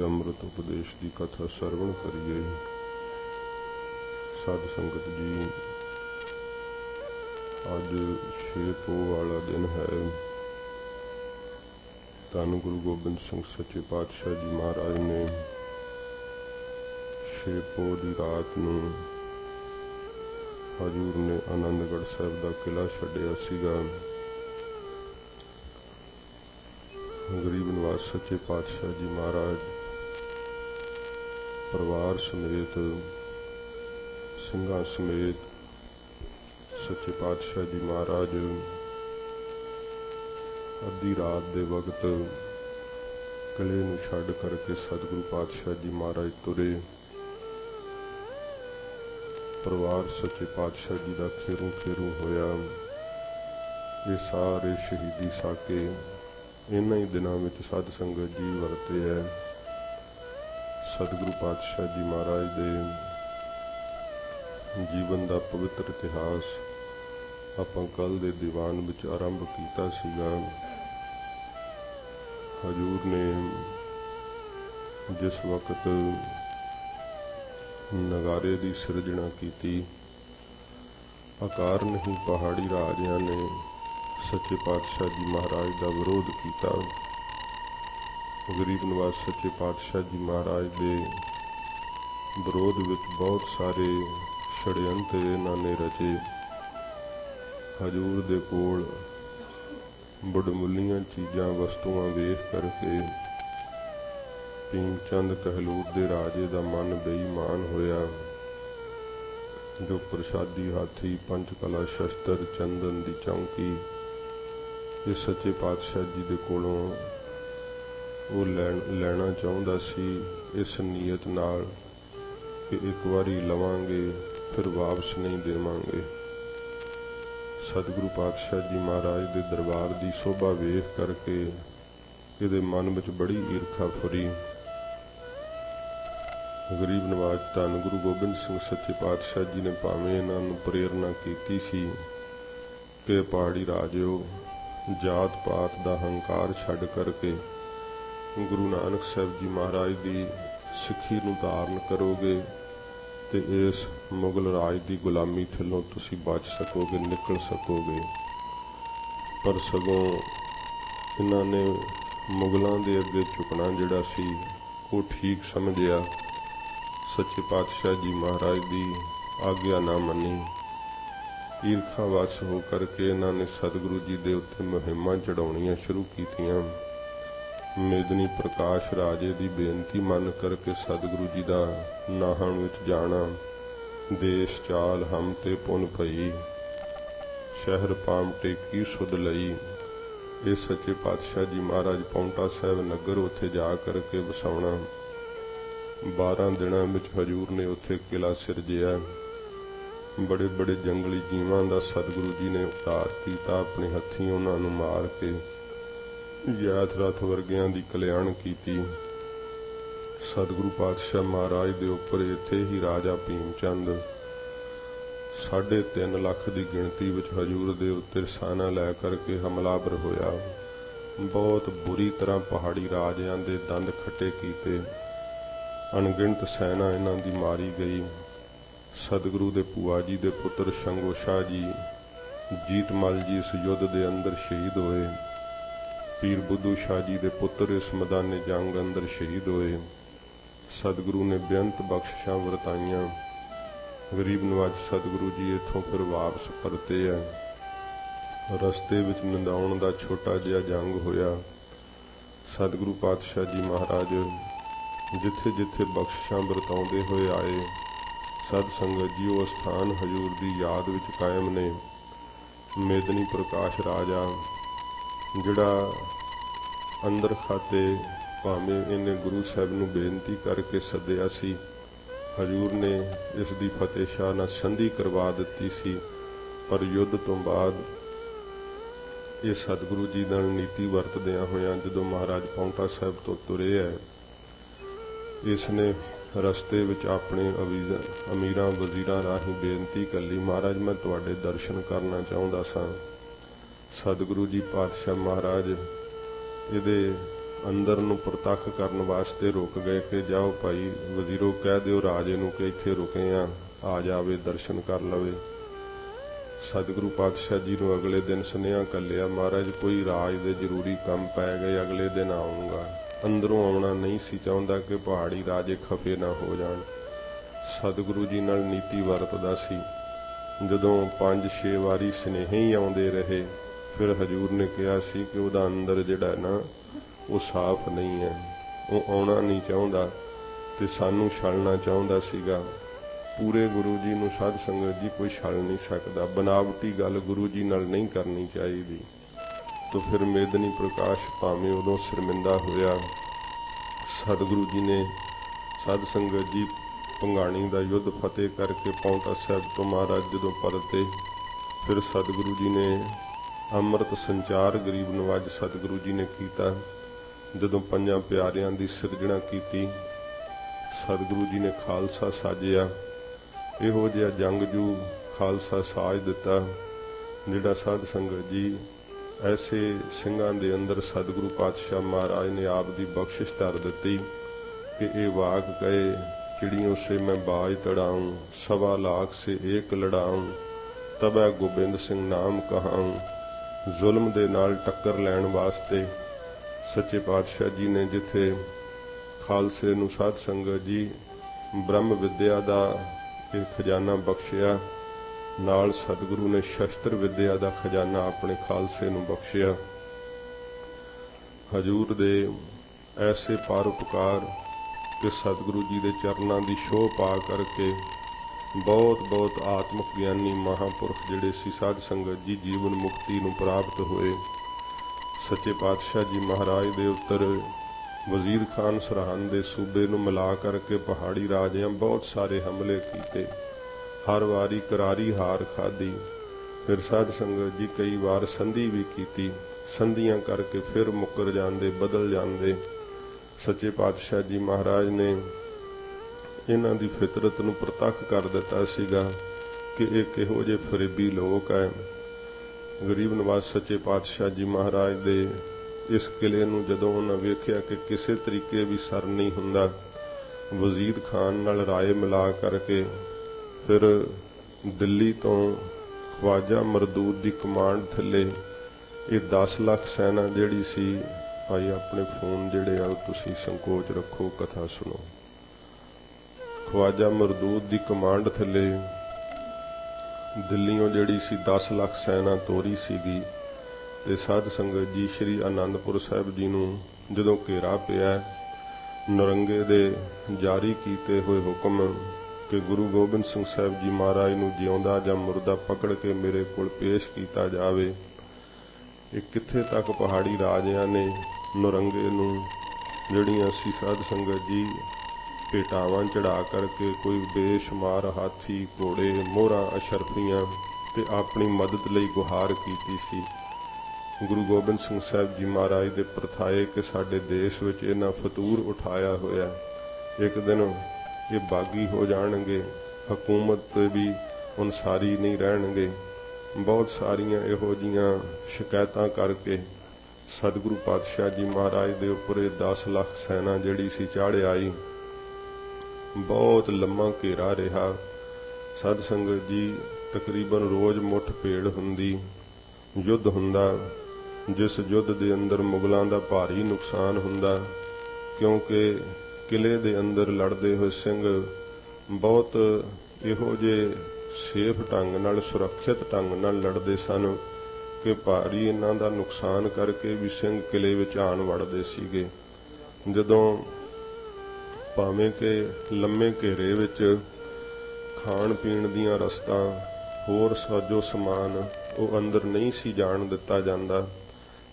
अमृत उपदेश की कथा श्रवण करिए। साध संगत जी, अज 6 पोह वाला दिन है। धन गुरु गोबिंद सिंह सच्चे पातशाह जी महाराज ने 6 पोह की रात नूं हजूर ने आनंदगढ़ साहिब का किला छड्डिया सीगा। गरीब निवास सच्चे पातशाह जी महाराज परिवार समेत सिंघां समेत सच्चे पातशाह जी महाराज अद्धी रात दे वक्त किले नूं छड्ड करके सतगुरु पातशाह जी महाराज तुरे। परिवार सच्चे पातशाह जी का खेरू खेरू होया। ये सारे शहीदी साके इन्हां ही दिनां विच साध संगत जी वरते है। सतगुरु पातशाह जी महाराज दे जीवन का पवित्र इतिहास आपां कल दे दीवान विच आरंभ कीता सीगा। हजूर ने जिस वक्त नगारे की सिरजना की, आकार नहीं पहाड़ी राजियां ने सच्चे पातशाह जी महाराज का विरोध किया। गरीब निवास सच्चे पातशाह जी महाराज के विरोध विच बहुत सारे षड्यंत्र इन्हां ने रचे। हजूर दे कोल बड़मुलियां चीज़ां वस्तुआं वेख करके भीमचंद कहलूर दे राजे का मन बेईमान होया। जो प्रसादी हाथी पंचकला शस्त्र चंदन की चौंकी ये सच्चे पातशाह जी दे कोलों वो लैना चाहुंदा सी, इस नीयत नाल कि एक बारी लवांगे फिर वापस नहीं देवांगे। सतगुरु पातशाह जी महाराज के दरबार की शोभा वेख करके इहदे मन में बड़ी ईर्खा फुरी। गरीब नवाज धन गुरु गोबिंद सिंह सच्चे पातशाह जी ने भावें इन्हां नूं प्रेरणा की सी कि पहाड़ी राजिओ जात पात का हंकार छड्ड करके गुरु नानक साहब जी महाराज की सिक्खी नूं धारण करोगे तो इस मुगल राज की गुलामी थल्लों तुसी बच सकोगे, निकल सकोगे। पर सगों इन्हां ने मुगलों के अगे झुकना जिहड़ा सी वो ठीक समझिया। सच्चे पातशाह जी महाराज की आग्या ना मनी। ईर्खावश हो करके इन्हां ने सतगुरु जी दे उत्ते मुहिमां चढ़ाउणियां शुरू कीतियां। मेदनी प्रकाश राजे की बेनती मन करके सतगुरु जी का नाहन विच जाना। देश चाल हम ते पुन भई, शहर पामटे की सुध लई। ये सच्चे पातशाह जी महाराज पौंटा साहिब नगर उत्थे जा करके वसाउणा। 12 दिनां विच हजूर ने उत्थे किला सिरजिया। बड़े बड़े जंगली जीवां दा सतगुरु जी ने उतार कीता, अपने हत्थीं उन्हां नूं मार के यात रथ वर्गियां दी कल्याण कीती। सतगुरु पातशाह महाराज दे उपर इत्थे ही राजा भीमचंद 3.5 लाख की गिणती विच हजूर दे उत्ते साना लै करके हमलावर होया। बहुत बुरी तरह पहाड़ी राजियां दे दंद खट्टे कीते। अणगिणत सैना इन्हां दी मारी गई। सतगुरु दे भूआ जी दे पुत्र शंगो शाह जी जीतमल जी इस युद्ध दे अंदर शहीद होए। पीर बुद्धू शाह जी दे पुत्र इस मैदाने जंग अंदर शहीद होए। सतगुरु ने बेअंत बख्शिशां वरताइयां। गरीब नवाज सतगुरु जी इत्थों फिर वापस परते है। रस्ते विच नंदाउण दा छोटा जिहा जंग होया। सतगुरु पातशाह जी महाराज जिथे जिथे बख्शिशां वरताउंदे होए आए, सत संगत जी वो स्थान हजूर की याद विच कायम ने। मेदनी प्रकाश राजा जिहड़ा अंदर खाते भावें इन्हें गुरु साहब नूं बेनती करके सद्दिया सी, हजूर ने इसकी फतेह शाह नाल संधि करवा दित्ती सी। पर युद्ध तो बाद ये सतगुरु जी नाल नीति वरतदियां होइयां जदों महाराज पौंटा साहिब तो तुरे है, इसने रस्ते विच अपने अमीरां वजीरां राही बेनती करी, महाराज मैं तुहाडे दर्शन करना चाहुंदा सां। सतगुरु जी पातशाह महाराज इहदे अंदर नूं प्रतख करन वास्ते रुक गए कि जाओ भाई वजीरो कह दिओ राजे नूं कि इत्थे रुके आ जावे दर्शन कर लवे। सतगुरु पातशाह जी नूं अगले दिन सुनेहा घल्लिया, महाराज कोई राज दे जरूरी काम पै गए, अगले दिन आऊँगा। अंदरों आउणा नहीं सी चाहुंदा कि पहाड़ी राजे खफे ना हो जाण। सतगुरु जी नाल नीति वरतदा सी। जदों 5-6 वारी सुनेहे ही आउंदे रहे, फिर हजूर ने कहा सी कि उहदा अंदर जिहड़ा ना वो साफ नहीं है, वो आउणा नहीं चाहुंदा ते सानू छलना चाहुंदा सीगा। पूरे गुरु जी नूं साध संगत जी कोई छल नहीं सकदा। बनावटी गल गुरु जी नाल नहीं करनी चाहिदी। तो फिर मेदनी प्रकाश भावें उदों शर्मिंदा होया। सतगुरु जी ने साध संगत जी भंगाणी दा युद्ध फतेह करके पाउंटा साहिब तो महाराज जदों परते, फिर सतगुरु जी ने अमृत संचार गरीब नवाज सतगुरु जी ने कीता। जदों 5 प्यारियां दी सिरजणा कीती, सतगुरु जी ने खालसा साजिया। इहो जिहा जंगजू खालसा साज दिता जिहड़ा साध संगत जी ऐसे ਸਿੰਘਾਂ ਦੇ अंदर सतगुरु पातशाह महाराज ने आप दी बख्शिश धर दिती कि ये वाक कहे, चिड़ियों से मैं बाज तड़ाऊं, 1.25 लाख से एक लड़ाऊं, तबै गोबिंद सिंह नाम कहाऊं। जुल्म दे नाल टक्कर लैण वास्ते सच्चे पातशाह जी ने जिथे खालसे नूं साध संगत जी ब्रह्म विद्या दा एक खजाना बख्शिया, नाल सतगुरु ने शस्त्र विद्या दा खजाना अपने खालसे नूं बख्शिया। हजूर दे ऐसे परोपकार कि सतगुरु जी दे चरनां दी शोह पा करके बहुत आत्मक ज्ञानी महापुरख जिहड़े सी साध संगत जी जीवन मुक्ति नूं प्राप्त होए। सच्चे पातशाह जी महाराज दे उत्तर वजीर खान सरहंद दे सूबे नूं मिला करके पहाड़ी राजियां बहुत सारे हमले कीते, हर वारी करारी हार खाधी। फिर साध संगत जी कई बार संधि भी कीती, संधियां करके फिर मुकर जांदे, बदल जांदे। सच्चे पातशाह जी महाराज ने इन्हां दी फितरत नूं प्रतख कर दिता सीगा कि ये किहो जे फरेबी लोक है। गरीब नवाज सच्चे पातशाह जी महाराज दे इस किले नूं जदों उन्हां वेखिया कि किसी तरीके भी सर नहीं हुंदा, वजीर खान नाल राय मिला करके फिर दिल्ली तो ख्वाजा मरदूद की कमांड थले ये 10 लाख सैना जिहड़ी सी, भाई अपने फोन जिहड़े आ तुसीं संकोच रखो, कथा सुनो। ख्वाजा मरदूद की कमांड थले दिल्लियों जिहड़ी सी 10 लाख सैना तोरी सीगी। ते साध संगत जी श्री आनंदपुर साहिब जी नूं जदों घेरा पिया, नरंगे दे जारी कीते हुए हुक्म कि गुरु गोबिंद सिंह साहिब जी महाराज नूं जिउंदा जां मुर्दा पकड़ के मेरे कोल पेश कीता जावे। ये कित्थे तक पहाड़ी राजियां ने नरंगे नूं जिहड़ियां सी साध संगत जी भेटावां चढ़ा करके कोई बेशुमार हाथी घोड़े मोहरां अशरफियां ते अपनी मदद लई गुहार कीती सी। गुरु गोबिंद सिंह साहिब जी महाराज दे प्रथाए कि साडे देश विच इन्हां फतूर उठाया होया, एक दिन ये बागी हो जाणगे, हुकूमत ते भी अनसारी नहीं रहणगे। बहुत सारियां इहो जिहियां शिकायतां करके सतगुरु पातशाह जी महाराज दे उपर 10 लाख सैना जिहड़ी सी चाढ़ आई। बहुत लम्मा घेरा रहा। साध संगत जी तकरीबन रोज़ मुठ भेड़ हुंदी, युद्ध हुंदा, जिस युद्ध दे अंदर मुगलों का भारी नुकसान हुंदा, क्योंकि किले दे अंदर लड़दे हुए सिंह बहुत इहो जे सेफ ढंग नाल सुरक्षित ढंग नाल लड़दे सन कि भारी इन्हां दा नुकसान करके भी सिंह किले विच आण वड़दे सीगे। जदों भावें कि लम्मे घेरे विच खाण पीण दीयां रस्तां होर साजो समान वो अंदर नहीं सी जाण दिता जांदा,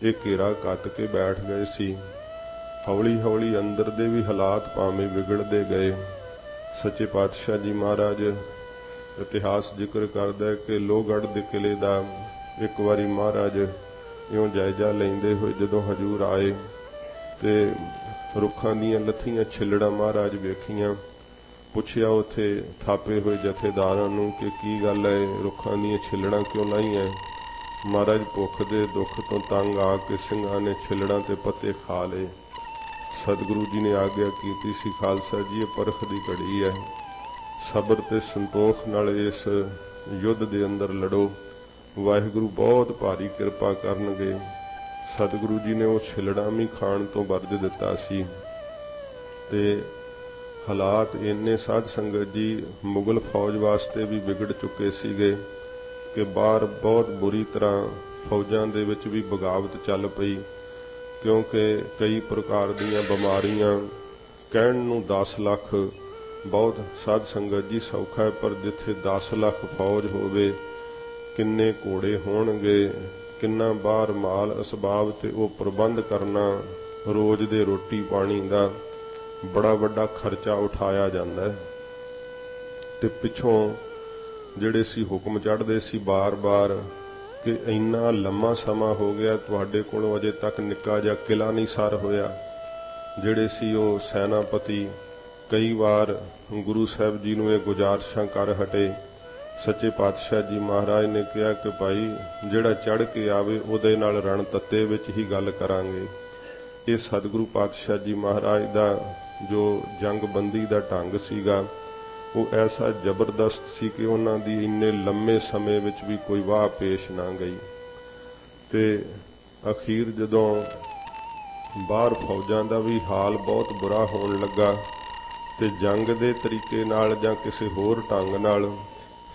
ये घेरा कट के बैठ गए सी। हौली हौली अंदर दे भी हालात भावें विगड़ते गए। सच्चे पातशाह जी महाराज इतिहास जिक्र करदा है कि लोहगढ़ दे किले दा एक बारी महाराज इउं जायजा लैंदे होए जदों हजूर आए ते रुखां दीयां लथीआं छिलड़ां महाराज वेखीआं। पुछया उत्थे थापे हुए जथेदारां नूं कि की गल है, रुखां दीयां छिलड़ां क्यों लाईआं? महाराज भुख दे दुख तो तंग आ के ਸਿੰਘਾਂ ने छिलड़ां ते पत्ते खा लए। सतगुरु जी ने आग्या कीती सी खालसा जी, ये परख दी घड़ी है, सबर ते संतोख नाल इस युद्ध दे अंदर लड़ो, वाहिगुरु बहुत भारी किरपा करनगे। सतगुरु जी ने वो छिलड़ामी खाण तो वरज दिता सी ते हालात इन्ने साध संगत जी मुगल फौज वास्ते भी बिगड़ चुके सीगे कि बाहर बहुत बुरी तरह फौजां दे विच भी बगावत चल पई, क्योंकि कई प्रकार दीयां बीमारियां, कहण नूं 10 लाख बहुत साध संगत जी सौखा है, पर जिथे 10 लाख फौज होवे, किन्ने घोड़े होणगे, किन्ना बाहर माल असबाब ते वो प्रबंध करना, रोज दे रोटी पानी दा बड़ा वड्डा खर्चा उठाया जांदा है। ते पिछों जिहड़े सी हुक्म चढ़दे सी बार बार कि इन्ना लम्मा समा हो गया, तुहाडे कोलों अजे तक निक्का जिहा किला नहीं सर होया। जिहड़े सी वो सैनापति कई बार गुरु साहब जी नूं ये गुजारिशां कर हटे। सच्चे पातशाह जी महाराज ने कहा कि भाई जिहड़ा चढ़ के आवे उहदे नाल रण तत्ते विच ही गल करांगे। ये सतगुरु पातशाह जी महाराज दा जो जंगबंदी दा ढंग सीगा वो ऐसा जबरदस्त सी कि उन्हां दी इन्ने लम्मे समय विच भी कोई वाह पेश ना गई। ते अखीर जदों बाहर फौजां दा भी हाल बहुत बुरा होण लगा ते जंग दे तरीके नाल जां किसी होर ढंग नाल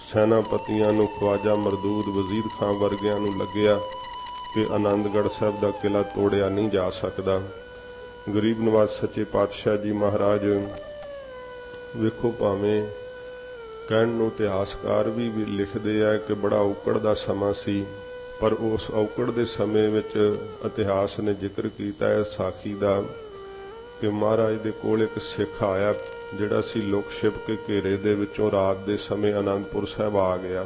सैनापतियां नूं ख्वाजा मरदूद वजीर खां वर्गियां नूं लग्या कि आनंदगढ़ साहब दा किला तोड़िया नहीं जा सकदा। गरीब नवाज सच्चे पातशाह जी महाराज वेखो, भावें कहण नूं इतिहासकार भी लिखदे आ कि बड़ा औकड़ दा समा सी, पर उस औकड़ दे समय विच इतिहास ने जिक्र कीता है साखी दा कि महाराज दे कोल एक सिख आया जिहड़ा सी लुक छिप के घेरे दे विचों रात दे समय आनंदपुर साहब आ गया।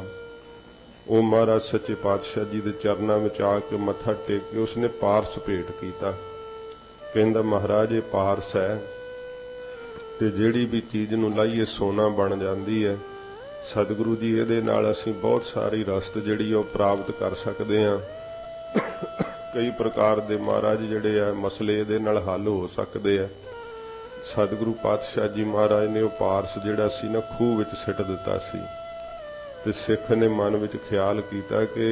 वो महाराज सच्चे पातशाह जी दे चरनां विच आके मत्था टेक के उसने पारस भेंट कीता। कहंदा महाराज ये पारस है ते जिहड़ी भी चीज़ नूं लाइए सोना बन जांदी है। सतगुरु जी इहदे नाल असीं बहुत सारी रसत जिहड़ी वो प्राप्त कर सकदे हां। कई प्रकार दे महाराज जिहड़े आ मसले इहदे नाल हल हो सकदे आ। सतगुरु पातशाह जी महाराज ने वो पारस जिहड़ा सी ना खूह विच सिट दिता सी ते सिख ने मन विच ख्याल कीता कि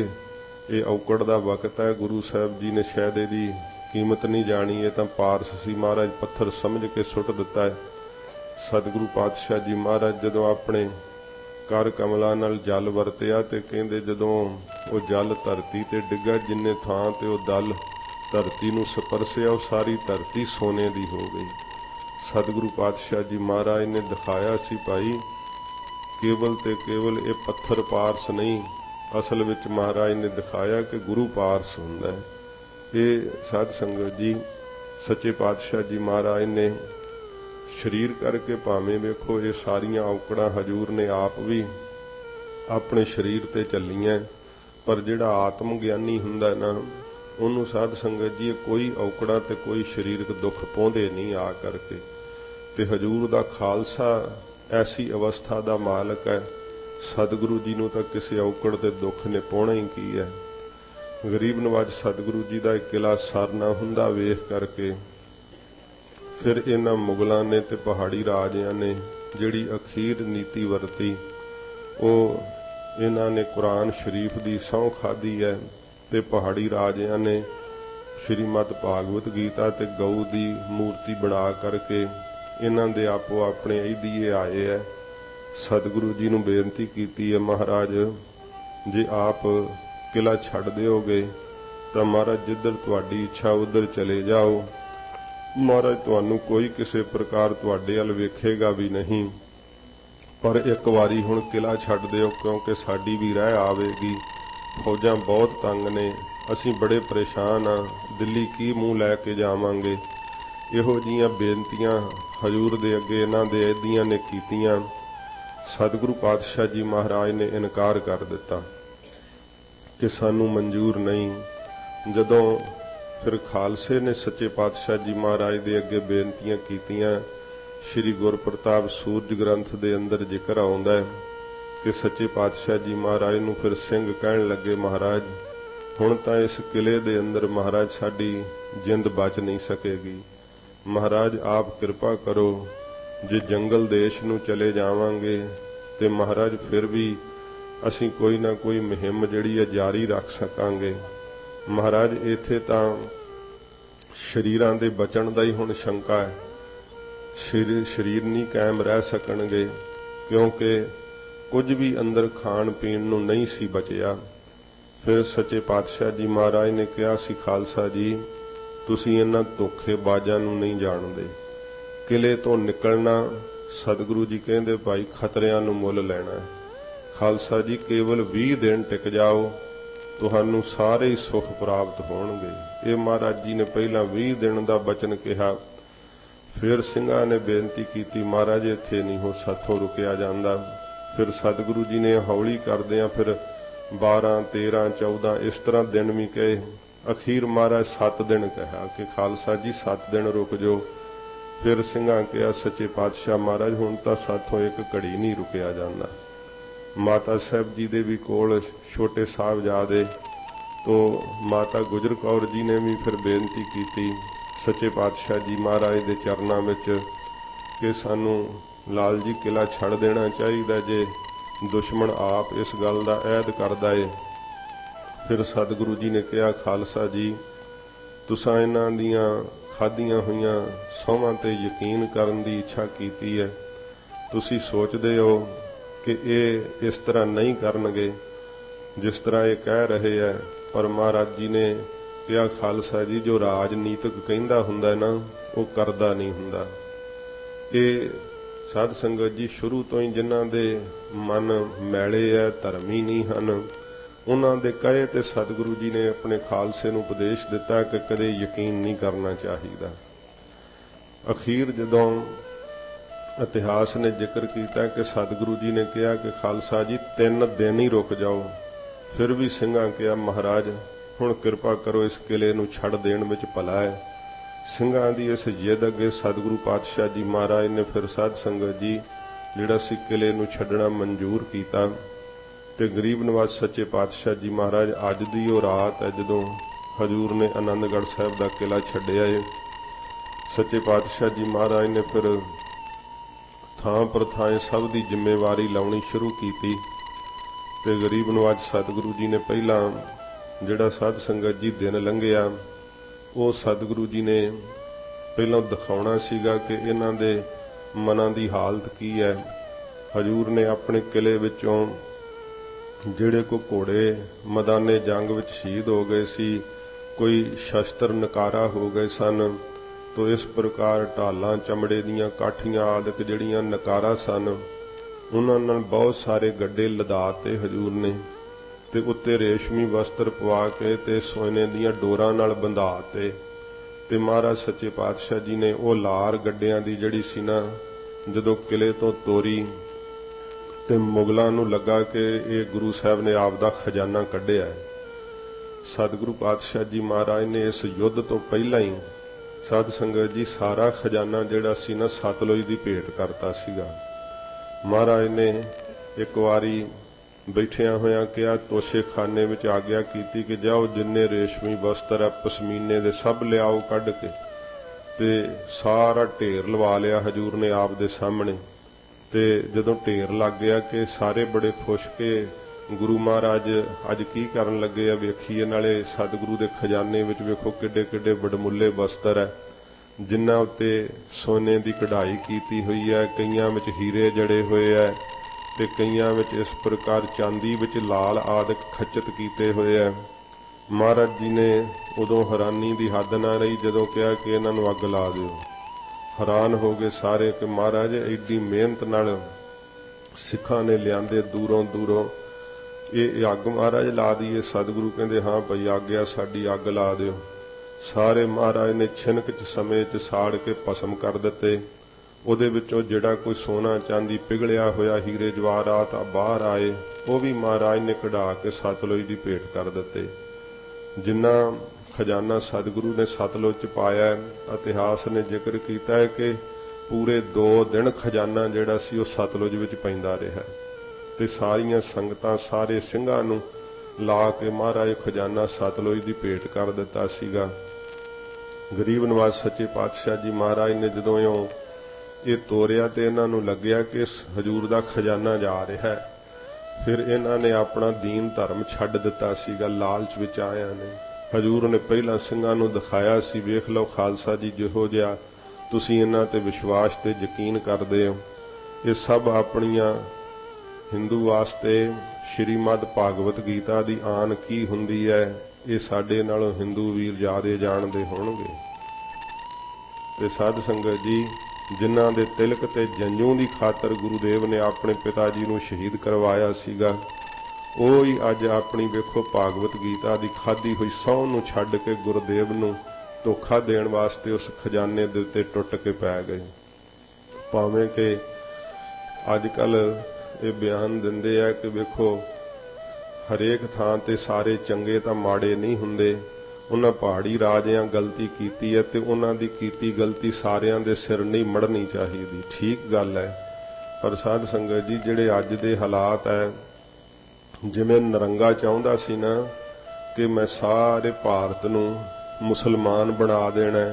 ये औकड़ दा वक्त है, गुरु साहब जी ने शायद इहदी कीमत नहीं जानी, है तां पारस सी, महाराज पत्थर समझ के सुट दिता है। सतगुरु पातशाह जी महाराज जदों अपने कर कमलां नाल जल वरतिया ते कहंदे जदों वो जल धरती ते डिग्गा, जिन्ने थां ते वो दल धरती नूं स्पर्शिया वो सारी धरती सोने दी हो गई। सतगुरु पातशाह जी महाराज ने दिखाया सी भाई केवल ते केवल ये पत्थर पारस नहीं, असल विच महाराज ने दिखाया कि गुरु पारस हुंदा है। ये साध संगत जी सच्चे पातशाह जी महाराज ने शरीर करके भावें वेखो ये सारियां औकड़ां हजूर ने आप भी अपने शरीर ते चलियां, पर जिहड़ा आत्म ज्ञानी हुंदा ना उन्होंने साध संगत जी कोई औकड़ा ते कोई शरीरक दुख पहुंदे नहीं आ करके। ते हजूर दा खालसा ऐसी अवस्था दा मालक है, सतगुरु जी नूं तां किसी औकड़ ते दुख ने पाउणा ही की है। गरीब नवाज सतगुरु जी दा किला सर ना हुंदा वेख करके फिर इन्हां मुगलां ने ते पहाड़ी राजियां ने जिहड़ी अखीर नीति वरती वो इन्हां ने कुरान शरीफ दी सौं खाधी है ते पहाड़ी राजियां ने श्रीमद भागवत गीता ते गऊ दी मूर्ति बना करके इन्हां दे आपो अपने अहीदिए आए है। सतगुरु जी नूं बेनती कीती है, महाराज जे आप किला छड्ड दिओगे तां महाराज जिधर तुहाडी इच्छा उधर चले जाओ, महाराज तुहानूं कोई किसी प्रकार तुहाडे अल वेखेगा भी नहीं, पर एक वारी हुण किला छड्ड दिओ क्योंकि साडी भी रह आवेगी। फौजां बहुत तंग ने, असीं बड़े परेशान हाँ, दिल्ली की मूँह लैके जावांगे। इहो जिहियां बेनतियां हजूर दे अगे इन्हां दे अहदियां ने कीतियां। सतगुरु पातशाह जी महाराज ने इनकार कर दिता कि सानू मंजूर नहीं। जदों फिर खालसे ने सच्चे पातशाह जी महाराज दे अगे बेनतियां कीतियां, श्री गुरप्रताप सूरज ग्रंथ दे अंदर जिक्र आउंदा है कि सच्चे पातशाह जी महाराज नूं फिर सिंह कहण लगे, महाराज हुण तां इस किले दे अंदर महाराज साडी जिंद बच नहीं सकेगी। महाराज आप कृपा करो, जे जंगल देश नूं चले जावांगे ते महाराज फिर भी ਅਸੀਂ ਕੋਈ ਨਾ ਕੋਈ ਮੁਹਿੰਮ ਜਿਹੜੀ ਹੈ ਜਾਰੀ ਰੱਖ ਸਕਾਂਗੇ। ਮਹਾਰਾਜ ਇੱਥੇ ਤਾਂ ਸਰੀਰਾਂ ਦੇ ਬਚਣ ਦਾ ਹੀ ਹੁਣ ਸ਼ੰਕਾ ਹੈ, ਸਰੀਰ ਨਹੀਂ ਕਾਇਮ ਰਹਿ ਸਕਣਗੇ, ਕਿਉਂਕਿ ਕੁਝ ਵੀ ਅੰਦਰ ਖਾਣ ਪੀਣ ਨੂੰ ਨਹੀਂ ਸੀ ਬਚਿਆ। ਫਿਰ ਸੱਚੇ ਪਾਤਸ਼ਾਹ ਜੀ ਮਹਾਰਾਜ ਨੇ ਕਿਹਾ ਸੀ, ਖਾਲਸਾ ਜੀ ਤੁਸੀਂ ਇਹਨਾਂ ਧੋਖੇਬਾਜ਼ਾਂ ਨੂੰ ਨਹੀਂ ਜਾਣਦੇ। ਕਿਲੇ ਤੋਂ ਨਿਕਲਣਾ ਸਤਿਗੁਰੂ ਜੀ ਕਹਿੰਦੇ ਭਾਈ ਖਤਰਿਆਂ ਨੂੰ ਮੁੱਲ ਲੈਣਾ ਹੈ। ਖਾਲਸਾ ਜੀ ਕੇਵਲ 20 ਦਿਨ ਟਿਕ ਜਾਓ, ਤੁਹਾਨੂੰ ਸਾਰੇ ਹੀ ਸੁਖ ਪ੍ਰਾਪਤ ਹੋਣਗੇ। ਇਹ ਮਹਾਰਾਜ ਜੀ ਨੇ ਪਹਿਲਾਂ 20 ਦਿਨ ਦਾ ਬਚਨ ਕਿਹਾ। ਫਿਰ ਸਿੰਘਾਂ ਨੇ ਬੇਨਤੀ ਕੀਤੀ, ਮਹਾਰਾਜ ਇੱਥੇ ਨਹੀਂ ਹੋ ਸਾਥੋਂ ਰੁਕਿਆ ਜਾਂਦਾ। ਫਿਰ ਸਤਿਗੁਰੂ ਜੀ ਨੇ ਹੌਲੀ ਕਰਦਿਆਂ ਫਿਰ 12, 13, 14 ਇਸ ਤਰ੍ਹਾਂ ਦਿਨ ਵੀ ਕਹੇ। ਅਖੀਰ ਮਹਾਰਾਜ 7 ਦਿਨ ਕਿਹਾ ਕਿ ਖਾਲਸਾ ਜੀ 7 ਦਿਨ ਰੁਕ ਜਾਓ। ਫਿਰ ਸਿੰਘਾਂ ਕਿਹਾ, ਸੱਚੇ ਪਾਤਸ਼ਾਹ ਮਹਾਰਾਜ ਹੁਣ ਤਾਂ ਸਾਥੋਂ ਇੱਕ ਘੜੀ ਨਹੀਂ ਰੁਕਿਆ ਜਾਂਦਾ। ਮਾਤਾ ਸਾਹਿਬ ਜੀ ਦੇ ਵੀ ਕੋਲ ਛੋਟੇ ਸਾਹਿਬਜ਼ਾਦੇ ਤੋਂ ਮਾਤਾ ਗੁਜਰ ਕੌਰ ਜੀ ਨੇ ਵੀ ਫਿਰ ਬੇਨਤੀ ਕੀਤੀ ਸੱਚੇ ਪਾਤਸ਼ਾਹ ਜੀ ਮਹਾਰਾਜ ਦੇ ਚਰਨਾਂ ਵਿੱਚ ਕਿ ਸਾਨੂੰ ਲਾਲ ਜੀ ਕਿਲਾ ਛੱਡ ਦੇਣਾ ਚਾਹੀਦਾ ਜੇ ਦੁਸ਼ਮਣ ਆਪ ਇਸ ਗੱਲ ਦਾ ਐਦ ਕਰਦਾ ਏ। ਫਿਰ ਸਤਿਗੁਰੂ ਜੀ ਨੇ ਕਿਹਾ, ਖਾਲਸਾ ਜੀ ਤੁਸਾਂ ਇਹਨਾਂ ਦੀਆਂ ਖਾਧੀਆਂ ਹੋਈਆਂ ਸਹੁੰਆਂ ਤੇ ਯਕੀਨ ਕਰਨ ਦੀ ਇੱਛਾ ਕੀਤੀ ਹੈ। ਤੁਸੀਂ ਸੋਚਦੇ ਹੋ ਕਿ ਇਹ ਇਸ ਤਰ੍ਹਾਂ ਨਹੀਂ ਕਰਨਗੇ ਜਿਸ ਤਰ੍ਹਾਂ ਇਹ ਕਹਿ ਰਹੇ ਹੈ, ਪਰ ਮਹਾਰਾਜ ਜੀ ਨੇ ਕਿਹਾ, ਖਾਲਸਾ ਜੀ ਜੋ ਰਾਜਨੀਤਿਕ ਕਹਿੰਦਾ ਹੁੰਦਾ ਨਾ ਉਹ ਕਰਦਾ ਨਹੀਂ ਹੁੰਦਾ। ਇਹ ਸਾਧ ਸੰਗਤ ਜੀ ਸ਼ੁਰੂ ਤੋਂ ਹੀ ਜਿਨ੍ਹਾਂ ਦੇ ਮਨ ਮੈਲੇ ਹੈ, ਧਰਮੀ ਨਹੀਂ ਹਨ, ਉਹਨਾਂ ਦੇ ਕਹੇ ਤੇ ਸਤਿਗੁਰੂ ਜੀ ਨੇ ਆਪਣੇ ਖਾਲਸੇ ਨੂੰ ਉਪਦੇਸ਼ ਦਿੱਤਾ ਕਿ ਕਦੇ ਯਕੀਨ ਨਹੀਂ ਕਰਨਾ ਚਾਹੀਦਾ। ਅਖੀਰ ਜਦੋਂ ਇਤਿਹਾਸ ਨੇ ਜ਼ਿਕਰ ਕੀਤਾ ਕਿ ਸਤਿਗੁਰੂ ਜੀ ਨੇ ਕਿਹਾ ਕਿ ਖਾਲਸਾ ਜੀ 3 ਦਿਨ ਹੀ ਰੁਕ ਜਾਓ। ਫਿਰ ਵੀ ਸਿੰਘਾਂ ਕਿਹਾ, ਮਹਾਰਾਜ ਹੁਣ ਕਿਰਪਾ ਕਰੋ, ਇਸ ਕਿਲੇ ਨੂੰ ਛੱਡ ਦੇਣ ਵਿੱਚ ਭਲਾ ਹੈ। ਸਿੰਘਾਂ ਦੀ ਇਸ ਜਿੱਦ ਅੱਗੇ ਸਤਿਗੁਰੂ ਪਾਤਸ਼ਾਹ ਜੀ ਮਹਾਰਾਜ ਨੇ ਫਿਰ ਸਾਧ ਸੰਗਤ ਜੀ ਜਿਹੜਾ ਸੀ ਕਿਲੇ ਨੂੰ ਛੱਡਣਾ ਮਨਜ਼ੂਰ ਕੀਤਾ। ਤੇ ਗਰੀਬ ਨਵਾਜ਼ ਸੱਚੇ ਪਾਤਸ਼ਾਹ ਜੀ ਮਹਾਰਾਜ ਅੱਜ ਦੀ ਉਹ ਰਾਤ ਹੈ ਜਦੋਂ ਹਜ਼ੂਰ ਨੇ ਆਨੰਦਗੜ੍ਹ ਸਾਹਿਬ ਦਾ ਕਿਲਾ ਛੱਡਿਆ ਏ। ਸੱਚੇ ਪਾਤਸ਼ਾਹ ਜੀ ਮਹਾਰਾਜ ਨੇ ਫਿਰ ਥਾਂ ਪਰ ਥਾਂ ਸਭ ਦੀ ਜ਼ਿੰਮੇਵਾਰੀ ਲਾਉਣੀ ਸ਼ੁਰੂ ਕੀਤੀ। ਤੇ ਗਰੀਬ ਨਵਾਜ਼ ਸਤਿਗੁਰੂ ਜੀ ਨੇ ਪਹਿਲਾਂ ਜਿਹੜਾ ਸਾਧ ਸੰਗਤ ਜੀ ਦਿਨ ਲੰਘਿਆ ਉਹ ਸਤਿਗੁਰੂ ਜੀ ਨੇ ਪਹਿਲਾਂ ਦਿਖਾਉਣਾ ਸੀਗਾ ਕਿ ਇਹਨਾਂ ਦੇ ਮਨਾਂ ਦੀ ਹਾਲਤ ਕੀ ਹੈ। ਹਜ਼ੂਰ ਨੇ ਆਪਣੇ ਕਿਲੇ ਵਿੱਚੋਂ ਜਿਹੜੇ ਕੋ ਘੋੜੇ ਮੈਦਾਨੇ ਜੰਗ ਵਿੱਚ ਸ਼ਹੀਦ ਹੋ ਗਏ ਸੀ, ਕੋਈ ਸ਼ਸਤਰ ਨਕਾਰਾ ਹੋ ਗਏ ਸਨ, ਤੋ ਇਸ ਪ੍ਰਕਾਰ ਢਾਲਾਂ ਚਮੜੇ ਦੀਆਂ ਕਾਠੀਆਂ ਆਦਿਕ ਜਿਹੜੀਆਂ ਨਕਾਰਾ ਸਨ ਉਹਨਾਂ ਨਾਲ ਬਹੁਤ ਸਾਰੇ ਗੱਡੇ ਲਦਾਤੇ ਹਜ਼ੂਰ ਨੇ ਤੇ ਉੱਤੇ ਰੇਸ਼ਮੀ ਵਸਤਰ ਪਵਾ ਕੇ ਤੇ ਸੋਨੇ ਦੀਆਂ ਡੋਰਾਂ ਨਾਲ ਬੰਧਾਤੇ। ਤੇ ਮਹਾਰਾਜ ਸੱਚੇ ਪਾਤਸ਼ਾਹ ਜੀ ਨੇ ਉਹ ਲਾਰ ਗੱਡਿਆਂ ਦੀ ਜਿਹੜੀ ਸੀ ਨਾ ਜਦੋਂ ਕਿਲੇ ਤੋਂ ਤੋਰੀ ਤੇ ਮੁਗਲਾਂ ਨੂੰ ਲੱਗਾ ਕਿ ਇਹ ਗੁਰੂ ਸਾਹਿਬ ਨੇ ਆਪ ਦਾ ਖਜ਼ਾਨਾ ਕੱਢਿਆ। ਸਤਿਗੁਰੂ ਪਾਤਸ਼ਾਹ ਜੀ ਮਹਾਰਾਜ ਨੇ ਇਸ ਯੁੱਧ ਤੋਂ ਪਹਿਲਾਂ ਹੀ ਸਾਧ ਸੰਗਤ ਜੀ ਸਾਰਾ ਖਜ਼ਾਨਾ ਜਿਹੜਾ ਸੀ ਨਾ ਸਤਲੁਜ ਦੀ ਭੇਟ ਕਰਤਾ ਸੀਗਾ। ਮਹਾਰਾਜ ਨੇ ਇੱਕ ਵਾਰੀ ਬੈਠਿਆਂ ਹੋਇਆਂ ਕਿਹਾ, ਤੋਸ਼ੇ ਖਾਨੇ ਵਿੱਚ ਆਗਿਆ ਕੀਤੀ ਕਿ ਜਾਓ ਜਿੰਨੇ ਰੇਸ਼ਮੀ ਵਸਤਰ ਹੈ ਪਸ਼ਮੀਨੇ ਦੇ ਸਭ ਲਿਆਓ ਕੱਢ ਕੇ। ਤੇ ਸਾਰਾ ਢੇਰ ਲਵਾ ਲਿਆ ਹਜ਼ੂਰ ਨੇ ਆਪ ਦੇ ਸਾਹਮਣੇ। ਤੇ ਜਦੋਂ ਢੇਰ ਲੱਗ ਗਿਆ ਕਿ ਸਾਰੇ ਬੜੇ ਖੁਸ਼ ਕਿ ਗੁਰੂ ਮਹਾਰਾਜ ਅੱਜ ਕੀ ਕਰਨ ਲੱਗੇ ਆ ਵੇਖੀਏ, ਨਾਲੇ ਸਤਿਗੁਰੂ ਦੇ ਖਜ਼ਾਨੇ ਵਿੱਚ ਵੇਖੋ ਕਿੱਡੇ ਕਿੱਡੇ ਵਡਮੁੱਲੇ ਵਸਤਰ ਹੈ ਜਿਨ੍ਹਾਂ ਉੱਤੇ ਸੋਨੇ ਦੀ ਕਢਾਈ ਕੀਤੀ ਹੋਈ ਹੈ, ਕਈਆਂ ਵਿੱਚ ਹੀਰੇ ਜੜੇ ਹੋਏ ਹੈ ਤੇ ਕਈਆਂ ਵਿੱਚ ਇਸ ਪ੍ਰਕਾਰ ਚਾਂਦੀ ਵਿੱਚ ਲਾਲ ਆਦਿਕ ਖਚਿਤ ਕੀਤੇ ਹੋਏ ਹੈ। ਮਹਾਰਾਜ ਜੀ ਨੇ ਉਦੋਂ ਹੈਰਾਨੀ ਦੀ ਹੱਦ ਨਾ ਰਹੀ ਜਦੋਂ ਕਿਹਾ ਕਿ ਇਹਨਾਂ ਨੂੰ ਅੱਗ ਲਾ ਦਿਓ। ਹੈਰਾਨ ਹੋ ਗਏ ਸਾਰੇ ਕਿ ਮਹਾਰਾਜ ਐਡੀ ਮਿਹਨਤ ਨਾਲ ਸਿੱਖਾਂ ਨੇ ਲਿਆਂਦੇ ਦੂਰੋਂ ਦੂਰੋਂ, ਇਹ ਅੱਗ ਮਹਾਰਾਜ ਲਾ ਦਈਏ। ਸਤਿਗੁਰੂ ਕਹਿੰਦੇ ਹਾਂ ਭਈ ਆਗਿਆ ਸਾਡੀ, ਅੱਗ ਲਾ ਦਿਓ। ਸਾਰੇ ਮਹਾਰਾਜ ਨੇ ਛਿਨਕ ਚ ਸਮੇਂ ਚ ਸਾੜ ਕੇ ਭਸਮ ਕਰ ਦਿੱਤੇ। ਉਹਦੇ ਵਿੱਚੋਂ ਜਿਹੜਾ ਕੋਈ ਸੋਨਾ ਚਾਂਦੀ ਪਿਘਲਿਆ ਹੋਇਆ ਹੀਰੇ ਜਵਾਹਰਾਤ ਬਾਹਰ ਆਏ ਉਹ ਵੀ ਮਹਾਰਾਜ ਨੇ ਕਢਾ ਕੇ ਸਤਲੁਜ ਦੀ ਭੇਟ ਕਰ ਦਿੱਤੇ। ਜਿੰਨਾ ਖਜ਼ਾਨਾ ਸਤਿਗੁਰੂ ਨੇ ਸਤਲੁਜ ਚ ਪਾਇਆ, ਇਤਿਹਾਸ ਨੇ ਜ਼ਿਕਰ ਕੀਤਾ ਹੈ ਕਿ ਪੂਰੇ 2 ਦਿਨ ਖਜ਼ਾਨਾ ਜਿਹੜਾ ਸੀ ਉਹ ਸਤਲੁਜ ਵਿੱਚ ਪੈਂਦਾ ਰਿਹਾ ਤੇ ਸਾਰੀਆਂ ਸੰਗਤਾਂ ਸਾਰੇ ਸਿੰਘਾਂ ਨੂੰ ਲਾ ਕੇ ਮਹਾਰਾਜ ਖਜ਼ਾਨਾ ਸਤਲੁਜ ਦੀ ਭੇਟ ਕਰ ਦਿੱਤਾ ਸੀਗਾ। ਗਰੀਬ ਨਵਾਜ਼ ਸੱਚੇ ਪਾਤਸ਼ਾਹ ਜੀ ਮਹਾਰਾਜ ਨੇ ਜਦੋਂ ਇਹ ਤੋਰਿਆ ਤੇ ਇਹਨਾਂ ਨੂੰ ਲੱਗਿਆ ਕਿ ਹਜੂਰ ਦਾ ਖਜ਼ਾਨਾ ਜਾ ਰਿਹਾ ਹੈ। ਫਿਰ ਇਹਨਾਂ ਨੇ ਆਪਣਾ ਦੀਨ ਧਰਮ ਛੱਡ ਦਿੱਤਾ ਸੀਗਾ, ਲਾਲਚ ਵਿੱਚ ਆਇਆ ਨੇ। ਹਜੂਰ ਨੇ ਪਹਿਲਾਂ ਸਿੰਘਾਂ ਨੂੰ ਦਿਖਾਇਆ ਸੀ, ਵੇਖ ਲਓ ਖਾਲਸਾ ਜੀ ਜਿਹੋ ਜਿਹਾ ਤੁਸੀਂ ਇਹਨਾਂ ਤੇ ਵਿਸ਼ਵਾਸ ਤੇ ਯਕੀਨ ਕਰਦੇ ਹੋ, ਇਹ ਸਭ ਆਪਣੀਆਂ ਹਿੰਦੂ ਵਾਸਤੇ ਸ਼੍ਰੀਮਦ ਭਾਗਵਤ ਗੀਤਾ ਦੀ ਆਨ ਕੀ ਹੁੰਦੀ ਹੈ, ਇਹ ਸਾਡੇ ਨਾਲੋਂ ਹਿੰਦੂ ਵੀਰ ਜ਼ਿਆਦਾ ਜਾਣਦੇ ਹੋਣਗੇ। ਤੇ ਸਾਧ ਸੰਗਤ ਜੀ, ਜਿਨ੍ਹਾਂ ਦੇ ਤਿਲਕ ਤੇ ਜੰਜੂ ਦੀ ਖਾਤਰ ਗੁਰੂਦੇਵ ਨੇ ਆਪਣੇ ਪਿਤਾ ਜੀ ਨੂੰ ਸ਼ਹੀਦ ਕਰਵਾਇਆ ਸੀਗਾ, ਉਹ ਹੀ ਅੱਜ ਆਪਣੀ ਵੇਖੋ ਭਾਗਵਤ ਗੀਤਾ ਦੀ ਖਾਧੀ ਹੋਈ ਸਹੁੰ ਨੂੰ ਛੱਡ ਕੇ ਗੁਰੂਦੇਵ ਨੂੰ ਧੋਖਾ ਦੇਣ ਵਾਸਤੇ ਉਸ ਖਜ਼ਾਨੇ ਦੇ ਉੱਤੇ ਟੁੱਟ ਕੇ ਪੈ ਗਏ। ਭਾਵੇਂ ਕਿ ਅੱਜ ਕੱਲ ਇਹ ਬਿਆਨ ਦਿੰਦੇ ਆ ਕਿ ਵੇਖੋ ਹਰੇਕ ਥਾਂ ਤੇ ਸਾਰੇ ਚੰਗੇ ਤਾਂ ਮਾੜੇ ਨਹੀਂ ਹੁੰਦੇ, ਉਹਨਾਂ ਪਹਾੜੀ ਰਾਜਿਆਂ ਗਲਤੀ ਕੀਤੀ ਹੈ ਤੇ ਉਹਨਾਂ ਦੀ ਕੀਤੀ ਗਲਤੀ ਸਾਰਿਆਂ ਦੇ ਸਿਰ ਨਹੀਂ ਮੜਨੀ ਚਾਹੀਦੀ, ਠੀਕ ਗੱਲ ਹੈ। ਪਰ ਸਾਧ ਸੰਗਤ ਜੀ, ਜਿਹੜੇ ਅੱਜ ਦੇ ਹਾਲਾਤ ਹੈ, ਜਿਵੇਂ ਨਰੰਗਾ ਚਾਹੁੰਦਾ ਸੀ ਨਾ ਕਿ ਮੈਂ ਸਾਰੇ ਭਾਰਤ ਨੂੰ ਮੁਸਲਮਾਨ ਬਣਾ ਦੇਣਾ,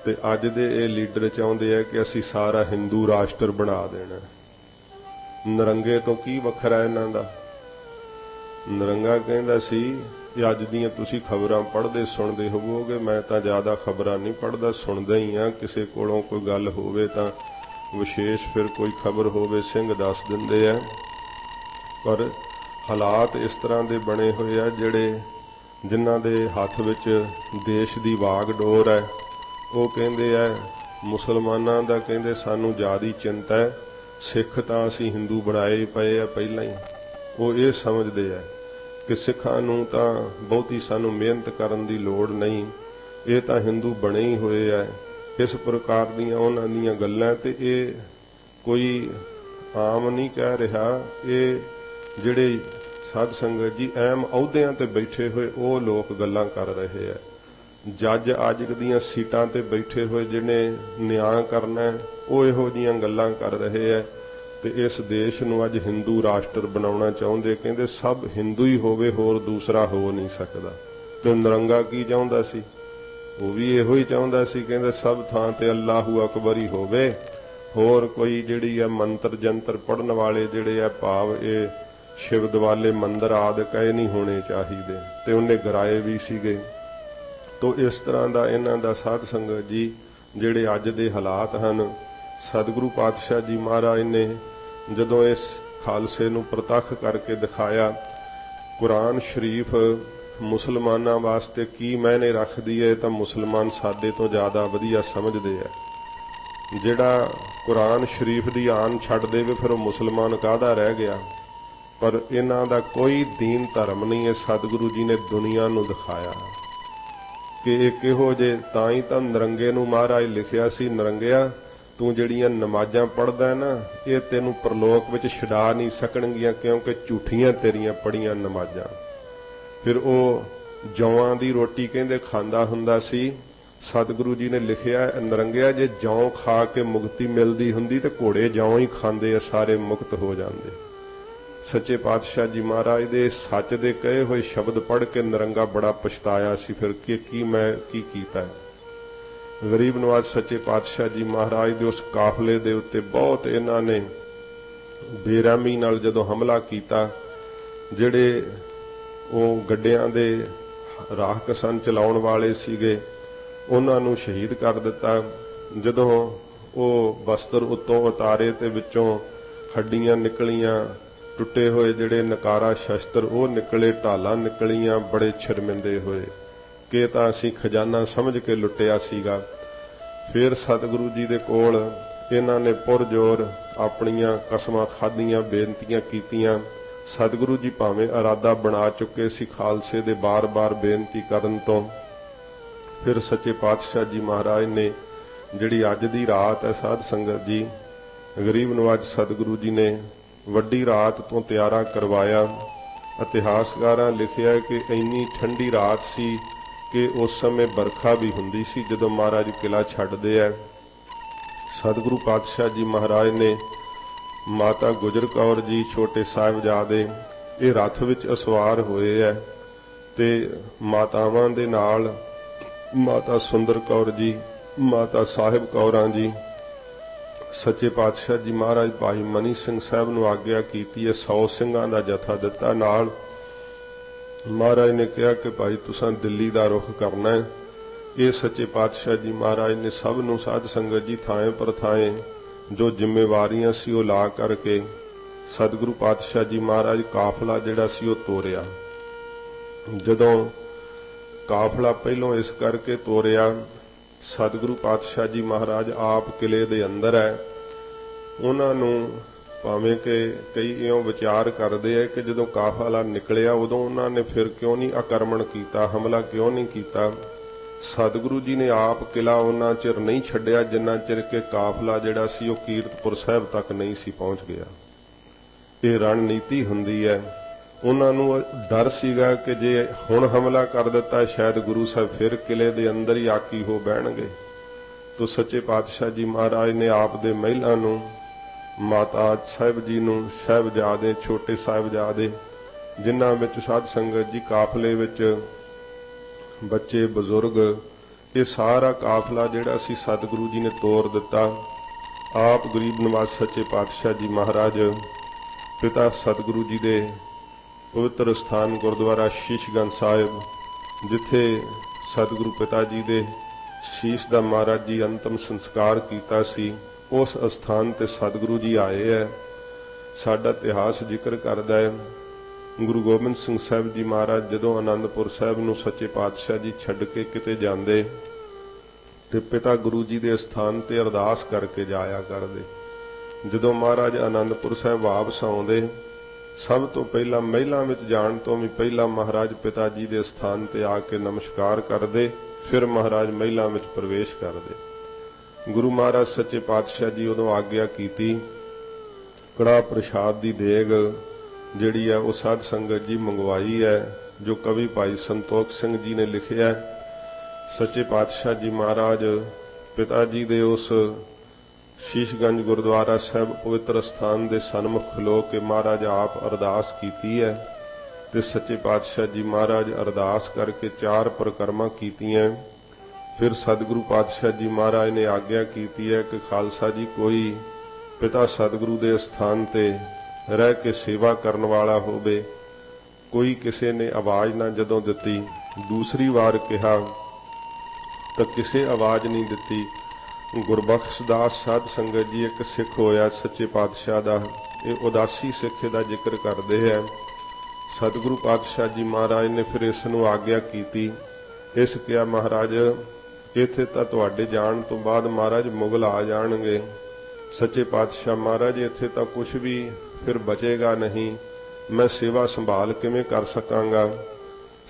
ਤੇ ਅੱਜ ਦੇ ਇਹ ਲੀਡਰ ਚਾਹੁੰਦੇ ਆ ਕਿ ਅਸੀਂ ਸਾਰਾ ਹਿੰਦੂ ਰਾਸ਼ਟਰ ਬਣਾ ਦੇਣਾ। ਨਰੰਗੇ ਤੋਂ ਕੀ ਵੱਖਰਾ ਇਹਨਾਂ ਦਾ? ਨਰੰਗਾ ਕਹਿੰਦਾ ਸੀ ਕਿ ਅੱਜ ਦੀਆਂ ਤੁਸੀਂ ਖਬਰਾਂ ਪੜ੍ਹਦੇ ਸੁਣਦੇ ਹੋਵੋਗੇ, ਮੈਂ ਤਾਂ ਜ਼ਿਆਦਾ ਖਬਰਾਂ ਨਹੀਂ ਪੜ੍ਹਦਾ, ਸੁਣਦਾ ਹੀ ਆ। ਕਿਸੇ ਕੋਲੋਂ ਕੋਈ ਗੱਲ ਹੋਵੇ ਤਾਂ ਵਿਸ਼ੇਸ਼ ਫਿਰ ਕੋਈ ਖਬਰ ਹੋਵੇ ਸਿੰਘ ਦੱਸ ਦਿੰਦੇ ਆ। ਪਰ ਹਾਲਾਤ ਇਸ ਤਰ੍ਹਾਂ ਦੇ ਬਣੇ ਹੋਏ ਆ, ਜਿਨ੍ਹਾਂ ਦੇ ਹੱਥ ਵਿੱਚ ਦੇਸ਼ ਦੀ ਵਾਗਡੋਰ ਹੈ, ਉਹ ਕਹਿੰਦੇ ਆ ਮੁਸਲਮਾਨਾਂ ਦਾ ਕਹਿੰਦੇ ਸਾਨੂੰ ਜ਼ਿਆਦਾ ਚਿੰਤਾ ਹੈ, ਸਿੱਖ ਤਾਂ ਅਸੀਂ ਹਿੰਦੂ ਬਣਾਏ ਪਏ ਆ ਪਹਿਲਾਂ ਹੀ। ਉਹ ਇਹ ਸਮਝਦੇ ਆ ਕਿ ਸਿੱਖਾਂ ਨੂੰ ਤਾਂ ਬਹੁਤੀ ਸਾਨੂੰ ਮਿਹਨਤ ਕਰਨ ਦੀ ਲੋੜ ਨਹੀਂ, ਇਹ ਤਾਂ ਹਿੰਦੂ ਬਣੇ ਹੀ ਹੋਏ ਆ। ਇਸ ਪ੍ਰਕਾਰ ਦੀਆਂ ਉਹਨਾਂ ਦੀਆਂ ਗੱਲਾਂ, ਤੇ ਇਹ ਕੋਈ ਆਮ ਨਹੀਂ ਕਹਿ ਰਿਹਾ, ਇਹ ਜਿਹੜੇ ਸਾਧ ਸੰਗਤ ਜੀ ਅਹਿਮ ਅਹੁਦਿਆਂ ਤੇ ਬੈਠੇ ਹੋਏ ਉਹ ਲੋਕ ਗੱਲਾਂ ਕਰ ਰਹੇ ਆ। ਜੱਜ ਅੱਜ ਦੀਆਂ ਸੀਟਾਂ ਤੇ ਬੈਠੇ ਹੋਏ ਜਿਹਨੇ ਨਿਆਂ ਕਰਨਾ, ਉਹ ਇਹੋ ਜਿਹੀਆਂ ਗੱਲਾਂ ਕਰ ਰਹੇ ਆ। ਤੇ ਇਸ ਦੇਸ਼ ਨੂੰ ਅੱਜ ਹਿੰਦੂ ਰਾਸ਼ਟਰ ਬਣਾਉਣਾ ਚਾਹੁੰਦੇ, ਕਹਿੰਦੇ ਸਭ ਹਿੰਦੂ ਹੀ ਹੋਵੇ, ਹੋਰ ਦੂਸਰਾ ਹੋ ਨਹੀਂ ਸਕਦਾ। ਤੇ ਨਰੰਗਾ ਕੀ ਚਾਹੁੰਦਾ ਸੀ? ਉਹ ਵੀ ਇਹੋ ਹੀ ਚਾਹੁੰਦਾ ਸੀ, ਕਹਿੰਦੇ ਸਭ ਥਾਂ ਤੇ ਅੱਲਾਹੂ ਅਕਬਰ ਹੀ ਹੋਵੇ, ਹੋਰ ਕੋਈ ਜਿਹੜੀ ਆ ਮੰਤਰ ਜੰਤਰ ਪੜਨ ਵਾਲੇ ਜਿਹੜੇ ਆ ਭਾਵ ਇਹ ਸ਼ਿਵ ਦਿਵਾਲੇ ਮੰਦਰ ਆਦਿਕ ਇਹ ਨਹੀਂ ਹੋਣੇ ਚਾਹੀਦੇ। ਤੇ ਉਹਨੇ ਗਰਾਏ ਵੀ ਸੀਗੇ। ਤੋ ਇਸ ਤਰ੍ਹਾਂ ਦਾ ਇਹਨਾਂ ਦਾ ਸਾਧ ਸੰਗਤ ਜੀ ਜਿਹੜੇ ਅੱਜ ਦੇ ਹਾਲਾਤ ਹਨ, ਸਤਿਗੁਰੂ ਪਾਤਸ਼ਾਹ ਜੀ ਮਹਾਰਾਜ ਨੇ ਜਦੋਂ ਇਸ ਖਾਲਸੇ ਨੂੰ ਪ੍ਰਤੱਖ ਕਰਕੇ ਦਿਖਾਇਆ, ਕੁਰਾਨ ਸ਼ਰੀਫ ਮੁਸਲਮਾਨਾਂ ਵਾਸਤੇ ਕੀ ਮਾਇਨੇ ਰੱਖਦੀ ਹੈ, ਤਾਂ ਮੁਸਲਮਾਨ ਸਾਡੇ ਤੋਂ ਜ਼ਿਆਦਾ ਵਧੀਆ ਸਮਝਦੇ ਆ। ਜਿਹੜਾ ਕੁਰਾਨ ਸ਼ਰੀਫ ਦੀ ਆਨ ਛੱਡ ਦੇਵੇ ਫਿਰ ਉਹ ਮੁਸਲਮਾਨ ਕਾਹਦਾ ਰਹਿ ਗਿਆ। ਪਰ ਇਹਨਾਂ ਦਾ ਕੋਈ ਦੀਨ ਧਰਮ ਨਹੀਂ ਹੈ। ਸਤਿਗੁਰੂ ਜੀ ਨੇ ਦੁਨੀਆ ਨੂੰ ਦਿਖਾਇਆ ਕਿ ਇਹ ਕਿਹੋ ਜੇ, ਤਾਂ ਹੀ ਤਾਂ ਨਰੰਗੇ ਨੂੰ ਮਹਾਰਾਜ ਲਿਖਿਆ ਸੀ, ਨਰੰਗਿਆ ਤੂੰ ਜਿਹੜੀਆਂ ਨਮਾਜ਼ਾਂ ਪੜ੍ਹਦਾ ਨਾ, ਇਹ ਤੈਨੂੰ ਪਰਲੋਕ ਵਿੱਚ ਛਡਾ ਨਹੀਂ ਸਕਣਗੀਆਂ, ਕਿਉਂਕਿ ਝੂਠੀਆਂ ਤੇਰੀਆਂ ਪੜੀਆਂ ਨਮਾਜ਼ਾਂ। ਫਿਰ ਉਹ ਜੌਆਂ ਦੀ ਰੋਟੀ ਕਹਿੰਦੇ ਖਾਂਦਾ ਹੁੰਦਾ ਸੀ। ਸਤਿਗੁਰੂ ਜੀ ਨੇ ਲਿਖਿਆ, ਨਰੰਗਿਆ ਜੇ ਜੌਂ ਖਾ ਕੇ ਮੁਕਤੀ ਮਿਲਦੀ ਹੁੰਦੀ ਤੇ ਘੋੜੇ ਜੌਂ ਹੀ ਖਾਂਦੇ ਆ, ਸਾਰੇ ਮੁਕਤ ਹੋ ਜਾਂਦੇ। ਸੱਚੇ ਪਾਤਸ਼ਾਹ ਜੀ ਮਹਾਰਾਜ ਦੇ ਸੱਚ ਦੇ ਕਹੇ ਹੋਏ ਸ਼ਬਦ ਪੜ੍ਹ ਕੇ ਨਰੰਗਾ ਬੜਾ ਪਛਤਾਇਆ ਸੀ ਫਿਰ ਕਿ ਮੈਂ ਕੀ ਕੀਤਾ। ਗਰੀਬ ਨਵਾਜ਼ ਸੱਚੇ ਪਾਤਸ਼ਾਹ ਜੀ ਮਹਾਰਾਜ ਦੇ ਉਸ ਕਾਫਲੇ ਦੇ ਉੱਤੇ ਬਹੁਤ ਇਹਨਾਂ ਨੇ ਬੇਰਹਿਮੀ ਨਾਲ ਜਦੋਂ ਹਮਲਾ ਕੀਤਾ, ਜਿਹੜੇ ਉਹ ਗੱਡਿਆਂ ਦੇ ਰਾਹ ਕਸਨ ਚਲਾਉਣ ਵਾਲੇ ਸੀਗੇ, ਉਹਨਾਂ ਨੂੰ ਸ਼ਹੀਦ ਕਰ ਦਿੱਤਾ। ਜਦੋਂ ਉਹ ਬਸਤਰ ਉੱਤੋਂ ਉਤਾਰੇ ਤੇ ਵਿੱਚੋਂ ਹੱਡੀਆਂ ਨਿਕਲੀਆਂ, ਟੁੱਟੇ ਹੋਏ ਜਿਹੜੇ ਨਕਾਰਾ ਸ਼ਸਤਰ ਉਹ ਨਿਕਲੇ, ਢਾਲਾਂ ਨਿਕਲੀਆਂ, ਬੜੇ ਸ਼ਰਮਿੰਦੇ ਹੋਏ ਕਿ ਤਾਂ ਅਸੀਂ ਖਜ਼ਾਨਾ ਸਮਝ ਕੇ ਲੁੱਟਿਆ ਸੀਗਾ। ਫਿਰ ਸਤਿਗੁਰੂ ਜੀ ਦੇ ਕੋਲ ਇਹਨਾਂ ਨੇ ਪੁਰਜੋਰ ਆਪਣੀਆਂ ਕਸਮਾਂ ਖਾਧੀਆਂ, ਬੇਨਤੀਆਂ ਕੀਤੀਆਂ। ਸਤਿਗੁਰੂ ਜੀ ਭਾਵੇਂ ਇਰਾਦਾ ਬਣਾ ਚੁੱਕੇ ਸੀ ਖਾਲਸੇ ਦੇ ਬਾਰ-ਬਾਰ ਬੇਨਤੀ ਕਰਨ ਤੋਂ, ਫਿਰ ਸੱਚੇ ਪਾਤਸ਼ਾਹ ਜੀ ਮਹਾਰਾਜ ਨੇ ਜਿਹੜੀ ਅੱਜ ਦੀ ਰਾਤ ਹੈ ਸਾਧ ਸੰਗਤ ਜੀ, ਗਰੀਬ ਨਵਾਜ਼ ਸਤਿਗੁਰੂ ਜੀ ਨੇ ਵੱਡੀ ਰਾਤ ਤੋਂ ਤਿਆਰਾ ਕਰਵਾਇਆ। ਇਤਿਹਾਸਕਾਰਾਂ ਲਿਖਿਆ ਕਿ ਇੰਨੀ ਠੰਡੀ ਰਾਤ ਸੀ ਕਿ ਉਸ ਸਮੇਂ ਬਰਖਾ ਵੀ ਹੁੰਦੀ ਸੀ ਜਦੋਂ ਮਹਾਰਾਜ ਕਿਲਾ ਛੱਡਦੇ ਆ। ਸਤਿਗੁਰੂ ਪਾਤਸ਼ਾਹ ਜੀ ਮਹਾਰਾਜ ਨੇ ਮਾਤਾ ਗੁਜਰ ਕੌਰ ਜੀ, ਛੋਟੇ ਸਾਹਿਬਜ਼ਾਦੇ, ਇਹ ਰੱਥ ਵਿੱਚ ਅਸਵਾਰ ਹੋਏ ਆ ਤੇ ਮਾਤਾਵਾਂ ਦੇ ਨਾਲ माता सुंदर कौर जी, माता साहिब कौरां जी, सच्चे पातशाह जी महाराज भाई मनी सिंह साहब नूं आग्या कीती है 100 ਸਿੰਘਾਂ ਦਾ जथा दिता नाल। महाराज ने कहा कि भाई तुसां दिल्ली दा रुख करना है। ये सच्चे पातशाह जी महाराज ने सब नूं साध संगत जी थाएं पर थाएं जो जिम्मेवारियां सी वो ला करके सतगुरु पातशाह जी महाराज काफला जिहड़ा सी वो तोरिया। जदों काफला पहलों इस करके तोरिया, सतगुरु पातशाह जी महाराज आप किले दे अंदर है। उन्होंने भावें कि कई इं विचार करते हैं कि जदों काफला निकलिया उदों उन्होंने फिर क्यों नहीं आक्रमण किया, हमला क्यों नहीं किया। सतगुरु जी ने आप किला उन्ना चिर नहीं छड्डिया जिन्ना चिर के काफला जिहड़ा सी वो कीरतपुर साहब तक नहीं सी पहुँच गया। ये रणनीति हुंदी है। उन्होंने डर सीगा कि जे हुण हमला कर दिता शायद गुरु साहब फिर किले दे अंदर ही आकी हो बहणगे। तो सच्चे पातशाह जी महाराज ने आप दे महिला नूं, माता साहिब जी नूं, साहिबजादे, छोटे साहिबजादे जिन्हां विच साध संगत जी काफले विच बच्चे बजुर्ग, ये सारा काफला जिहड़ा सी सतगुरु जी ने तोड़ दिता। आप गरीब नवाज सच्चे पातशाह जी महाराज पिता सतगुरु जी दे पवित्र स्थान गुरुद्वारा शीशगंज साहिब, जिथे सतगुरु पिता जी दे शीश दा महाराज जी अंतिम संस्कार कीता सी, उस स्थान ते सतगुरु जी आए है। साडा इतिहास जिक्र करदा है गुरु गोबिंद सिंह साहब जी महाराज जदों आनंदपुर साहब नूं सच्चे पातशाह जी छड्ड के किते जांदे ते पिता गुरु जी दे स्थान ते अरदास करके जाया करदे। जदों महाराज आनंदपुर साहब वापस आउंदे सब तो पहला महिला विच जाण तो भी पहला महाराज पिता जी दे स्थान ते आके नमस्कार करदे, फिर महाराज महिला विच प्रवेश करदे। गुरु महाराज सच्चे पातशाह जी उदों आग्या कीती, कड़ा प्रसाद दी देग जिहड़ी है वो साध संगत जी मंगवाई है, जो कवि भाई संतोख सिंह जी ने लिखिया। सच्चे पातशाह जी महाराज पिता जी दे उस शीशगंज गुरुद्वारा साहब पवित्र स्थान दे सन्मुख खलो के महाराज आप अरदास कीती है। ते सच्चे पातशाह जी महाराज अरदास करके 4 परिक्रमा कीतियां। फिर सतगुरु पातशाह जी महाराज ने आग्या कीती है कि खालसा जी कोई पिता सतगुरु दे स्थान ते रह के सेवा करन वाला होवे। कोई किसी ने आवाज़ ना जदों दिती, दूसरी बार कहा तो किसी आवाज़ नहीं दिती। गुरबख्श दास साध संगत जी एक सिख होया सच्चे पातशाह दा, ये उदासी सिख दा जिक्र करते हैं। सतगुरु पातशाह जी महाराज ने फिर इस नूं आग्या कीती। इस कहा महाराज इत्थे तां तुहाडे जाण तो बाद महाराज मुगल आ जाणगे। सच्चे पातशाह महाराज इत्थे तां कुछ भी फिर बचेगा नहीं, मैं सेवा संभाल किवें कर सकांगा।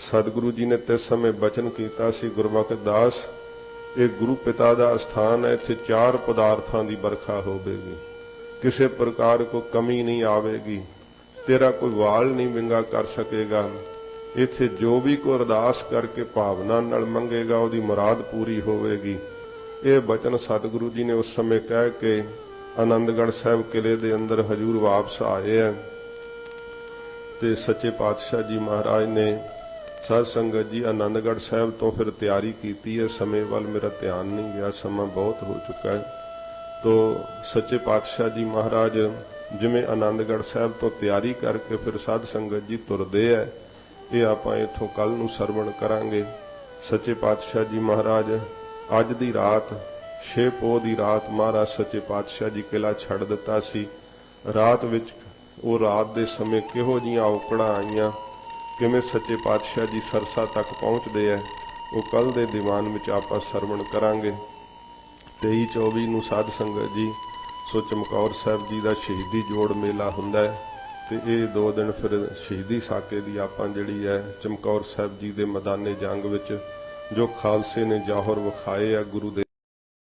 सतगुरु जी ने तिस समय बचन कीता सी, गुरबख्श दास ये गुरु पिता दा स्थान है, इत्थे 4 पदार्थां दी बरखा होवेगी, किसी प्रकार को कमी नहीं आवेगी, तेरा कोई वाल नहीं विंगा कर सकेगा। इत्थे जो भी कोई अरदास करके भावना नाल मंगेगा उहदी मुराद पूरी होवेगी। ये बचन सतगुरु जी ने उस समय कह के आनंदगढ़ साहब किले दे अंदर हजूर वापस आए हैं। ते सच्चे पातशाह जी महाराज ने साध संगत जी आनंदगढ़ साहब तो फिर तैयारी की है। समय वाल मेरा ध्यान नहीं गया, समा बहुत हो चुका है। तो सच्चे पातशाह जी महाराज जिमें आनंदगढ़ साहब तो तैयारी करके फिर साध संगत जी तुरदे है, ये आपां इत्थों कल नूं सरवण करांगे। सच्चे पातशाह जी महाराज अज दी रात 6 पोह दी रात महाराज सच्चे पातशाह जी किला छड़ दिता सी। रात विच वो रात दे समय किहो जिहियां औकड़ां आईयां, किवें सच्चे पातशाह जी सरसा तक पहुँचते हैं, वो कल दे दीवान में आपां सरवण करांगे। 23-24 नूं साध संगत जी सो चमकौर साहब जी का शहीदी जोड़ मेला हुंदा है, ते ये 2 दिन फिर शहीदी साके दी आपां जिहड़ी है चमकौर साहब जी दे मैदाने जंग विच जो खालसे ने जौहर विखाए आ गुरु दे